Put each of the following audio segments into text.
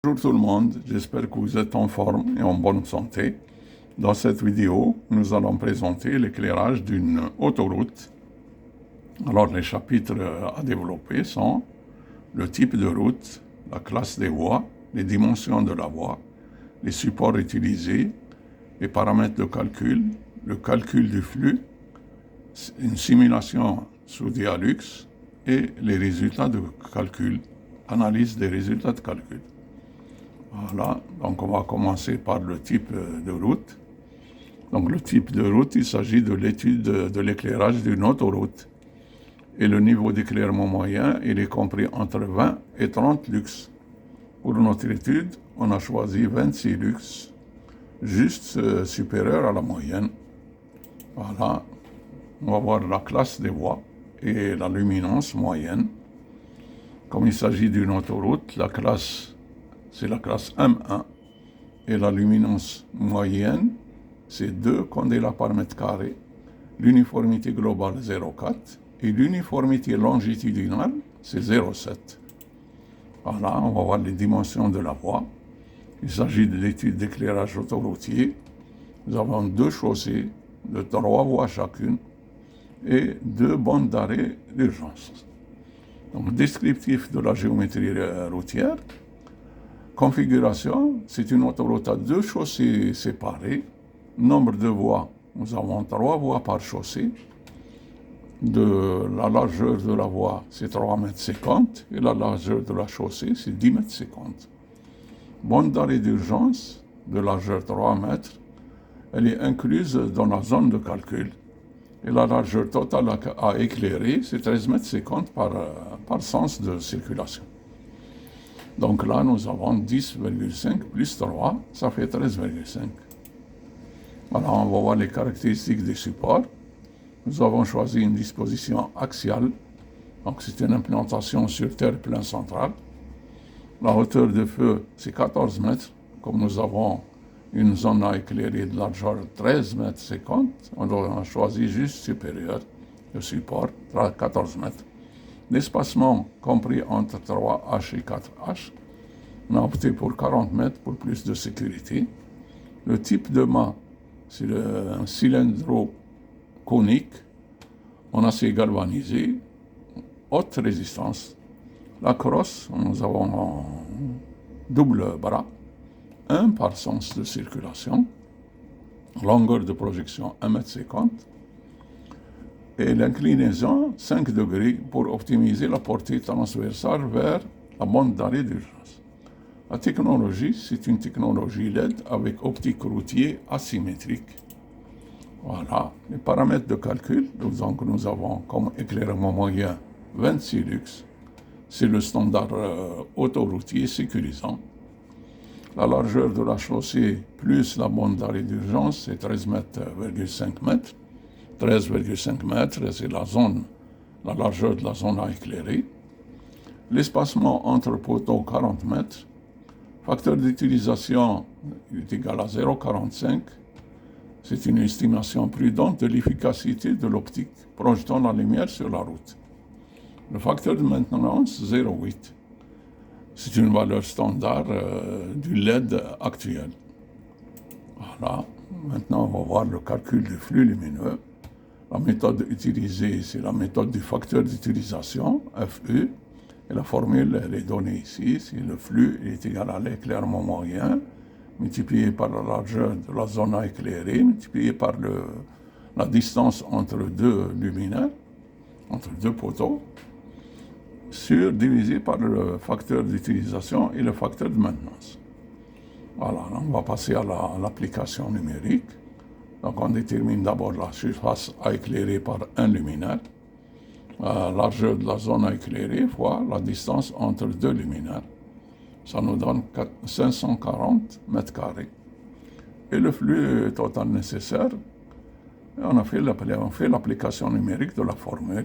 Bonjour tout le monde, j'espère que vous êtes en forme et en bonne santé. Dans cette vidéo, nous allons présenter l'éclairage d'une autoroute. Alors les chapitres à développer sont le type de route, la classe des voies, les dimensions de la voie, les supports utilisés, les paramètres de calcul, le calcul du flux, une simulation sous Dialux et les résultats de calcul, analyse des résultats de calcul. Voilà, donc on va commencer par le type de route. Donc le type de route, il s'agit de l'étude de l'éclairage d'une autoroute. Et le niveau d'éclairement moyen, il est compris entre 20 et 30 lux. Pour notre étude, on a choisi 26 lux, juste supérieur à la moyenne. Voilà, on va voir la classe des voies et la luminance moyenne. Comme il s'agit d'une autoroute, la classe, c'est la classe M1. Et la luminance moyenne, c'est 2 candela par mètre carré. L'uniformité globale, 0,4. Et l'uniformité longitudinale, c'est 0,7. Voilà, on va voir les dimensions de la voie. Il s'agit de l'étude d'éclairage autoroutier. Nous avons 2 chaussées de 3 voies chacune et 2 bandes d'arrêt d'urgence. Donc, descriptif de la géométrie routière. Configuration, c'est une autoroute à 2 chaussées séparées. Nombre de voies, nous avons 3 voies par chaussée. La largeur de la voie, c'est 3,50 m et la largeur de la chaussée, c'est 10,50 m. Bande d'arrêt d'urgence, de largeur 3 mètres, elle est incluse dans la zone de calcul. Et la largeur totale à éclairer, c'est 13,50 m par sens de circulation. Donc là, nous avons 10,5 plus 3, ça fait 13,5. Alors, on va voir les caractéristiques des supports. Nous avons choisi une disposition axiale. Donc, c'est une implantation sur terre plein central. La hauteur de feu, c'est 14 mètres. Comme nous avons une zone à éclairer de largeur 13,50 m, on a choisi juste supérieur, le support, 14 mètres. L'espacement compris entre 3H et 4H. On a opté pour 40 mètres pour plus de sécurité. Le type de mât, c'est un cylindro conique en acier galvanisé, haute résistance. La crosse, nous avons un double bras, un par sens de circulation, longueur de projection 1,50 m, et l'inclinaison 5 degrés pour optimiser la portée transversale vers la bande d'arrêt d'urgence. La technologie, c'est une technologie LED avec optique routier asymétrique. Voilà, les paramètres de calcul, donc nous avons comme éclairement moyen 26 lux. C'est le standard autoroutier sécurisant. La largeur de la chaussée plus la bande d'arrêt d'urgence, c'est 13,5 m. 13,5 m, c'est la largeur de la zone à éclairer. L'espacement entre poteaux, 40 mètres. Facteur d'utilisation est égal à 0,45. C'est une estimation prudente de l'efficacité de l'optique projetant la lumière sur la route. Le facteur de maintenance, 0,8. C'est une valeur standard du LED actuel. Voilà. Maintenant, on va voir le calcul du flux lumineux. La méthode utilisée, c'est la méthode du facteur d'utilisation, FE. Et la formule, elle est donnée ici. Si le flux est égal à l'éclairement moyen, multiplié par la largeur de la zone à éclairer, multiplié par la distance entre 2 luminaires, entre 2 poteaux, divisé par le facteur d'utilisation et le facteur de maintenance. Voilà, on va passer à l'application numérique. Donc on détermine d'abord la surface à éclairer par un luminaire, la largeur de la zone à éclairer fois la distance entre 2 luminaires. Ça nous donne 540 mètres carrés. Et le flux total nécessaire, on fait l'application numérique de la formule.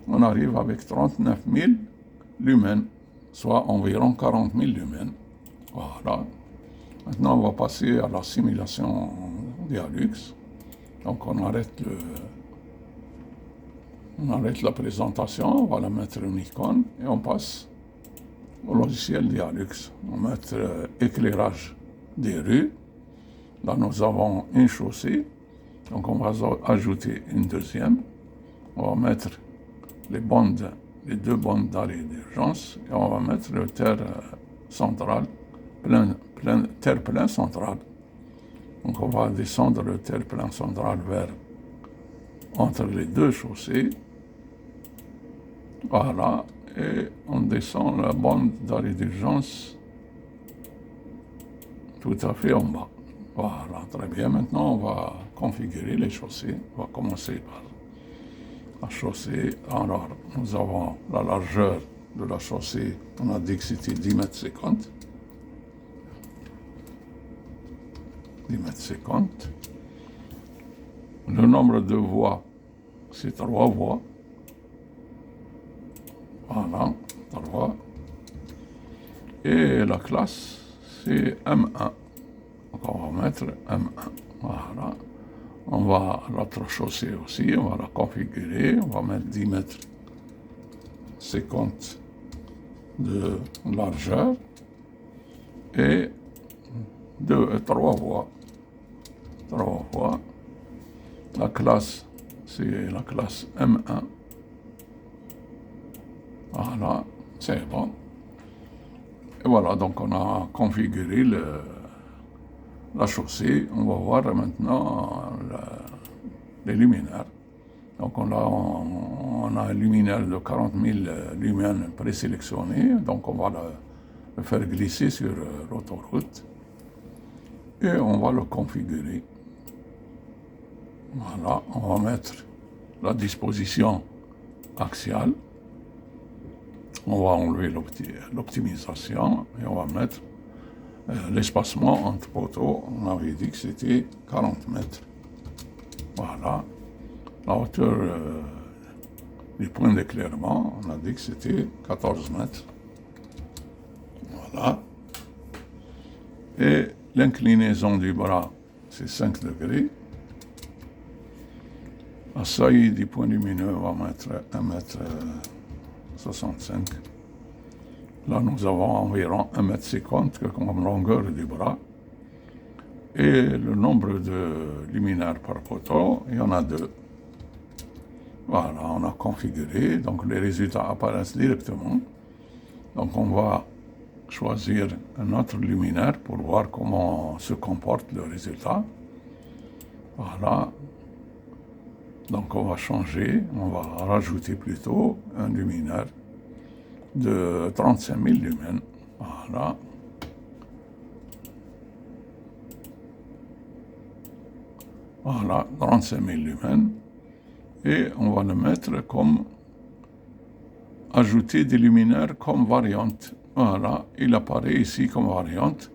On arrive avec 39 000 lumens, soit environ 40 000 lumens. Voilà. Maintenant, on va passer à la simulation Dialux. Donc, on arrête la présentation, on va la mettre une icône et on passe au logiciel Dialux. On va mettre éclairage des rues. Là, nous avons une chaussée. Donc, on va ajouter une deuxième. On va mettre les deux bandes d'arrêt d'urgence et on va mettre le terre-plein central. Donc, on va descendre le terre-plein central entre les deux chaussées. Voilà. Et on descend la bande d'arrêt d'urgence tout à fait en bas. Voilà, très bien. Maintenant, on va configurer les chaussées. On va commencer par la chaussée. Alors, nous avons la largeur de la chaussée. On a dit que c'était 10 mètres 50. 10 mètres 50. Le nombre de voies, c'est 3 voies. Voilà, 3. Et la classe, c'est M1. Donc on va mettre M1. Voilà. On va l'autre chaussée aussi, on va la configurer. On va mettre 10 mètres 50 de largeur et 3 voies. 3 voies. La classe, c'est la classe M1. Voilà, c'est bon. Et voilà, donc on a configuré la chaussée. On va voir maintenant les luminaires. Donc on a un luminaire de 40 000 lumens présélectionné. Donc on va le faire glisser sur l'autoroute. Et on va le configurer. Voilà, on va mettre la disposition axiale. On va enlever l'optimisation et on va mettre l'espacement entre poteaux. On avait dit que c'était 40 mètres. Voilà. La hauteur du point d'éclairement, on a dit que c'était 14 mètres. Voilà. Et l'inclinaison du bras, c'est 5 degrés. La saillie du point lumineux, on va mettre 1 mètre 65. Là, nous avons environ 1 mètre 50 comme longueur du bras. Et le nombre de luminaires par poteau, il y en a 2. Voilà, on a configuré. Donc, les résultats apparaissent directement. Donc, on va choisir un autre luminaire pour voir comment se comporte le résultat. Voilà. Donc on va changer, on va rajouter plutôt un luminaire de 35 000 lumens. Voilà. Voilà, 35 000 lumens. Et on va le mettre comme ajouter des luminaires comme variante. Voilà, il apparaît ici comme variante.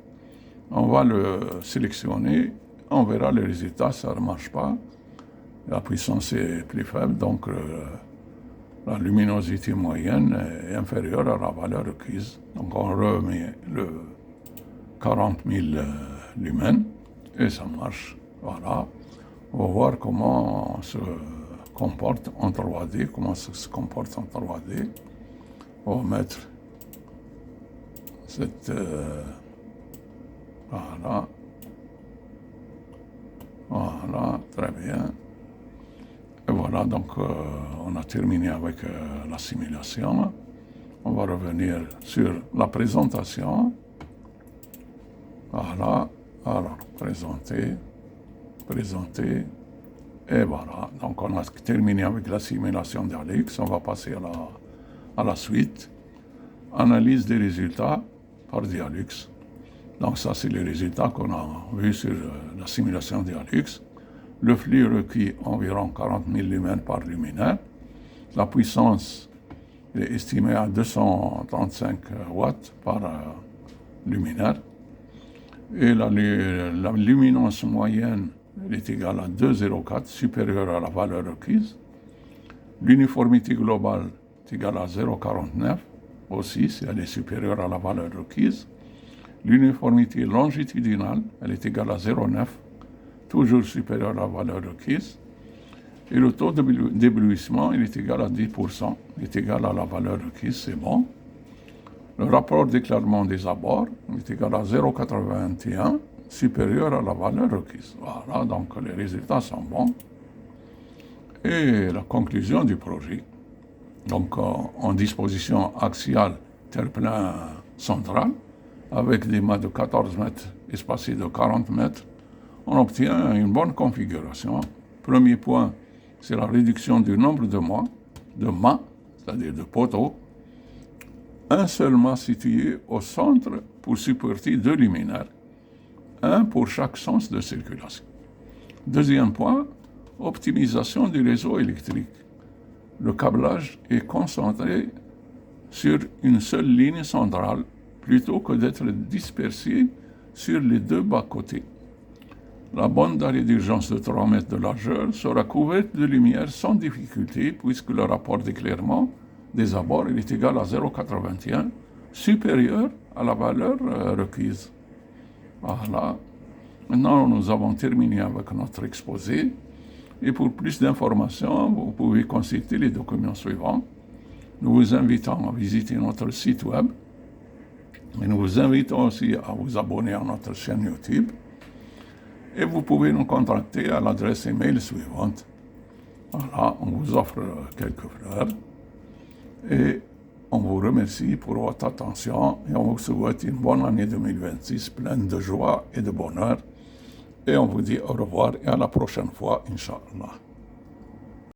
On va le sélectionner, on verra le résultat, ça ne marche pas. La puissance est plus faible, donc la luminosité moyenne est inférieure à la valeur requise. Donc on remet le 40 000 lumens et ça marche. Voilà. On va voir comment se comporte en 3D, comment ça se comporte en 3D. On va mettre cette... voilà. Voilà, très bien. Et voilà, donc on a terminé avec la simulation. On va revenir sur la présentation. Voilà, alors présenter, et voilà. Donc on a terminé avec la simulation Dialux. On va passer à la suite. Analyse des résultats par Dialux. Donc ça, c'est les résultats qu'on a vus sur la simulation Dialux. Le flux requis environ 40 000 lumens par luminaire. La puissance est estimée à 235 watts par luminaire. Et la luminance moyenne est égale à 2,04, supérieure à la valeur requise. L'uniformité globale est égale à 0,49, aussi si elle est supérieure à la valeur requise. L'uniformité longitudinale, elle est égale à 0,9, toujours supérieur à la valeur requise. Et le taux d'éblouissement, il est égal à 10%, il est égal à la valeur requise, c'est bon. Le rapport d'éclairement des abords est égal à 0,81, supérieur à la valeur requise. Voilà, donc les résultats sont bons. Et la conclusion du projet, donc en disposition axiale terre-plein central, avec des mâts de 14 mètres espacés de 40 mètres, on obtient une bonne configuration. Premier point, c'est la réduction du nombre de mâts, c'est-à-dire de poteaux. Un seul mât situé au centre pour supporter 2 luminaires, un pour chaque sens de circulation. Deuxième point, optimisation du réseau électrique. Le câblage est concentré sur une seule ligne centrale plutôt que d'être dispersé sur les 2 bas-côtés. La bande d'arrêt d'urgence de 3 mètres de largeur sera couverte de lumière sans difficulté puisque le rapport d'éclairement des abords est égal à 0,81, supérieur à la valeur requise. Voilà. Maintenant, nous avons terminé avec notre exposé. Et pour plus d'informations, vous pouvez consulter les documents suivants. Nous vous invitons à visiter notre site web. Et nous vous invitons aussi à vous abonner à notre chaîne YouTube. Et vous pouvez nous contacter à l'adresse email suivante. Voilà, on vous offre quelques fleurs. Et on vous remercie pour votre attention et on vous souhaite une bonne année 2026 pleine de joie et de bonheur. Et on vous dit au revoir et à la prochaine fois, Inch'Allah.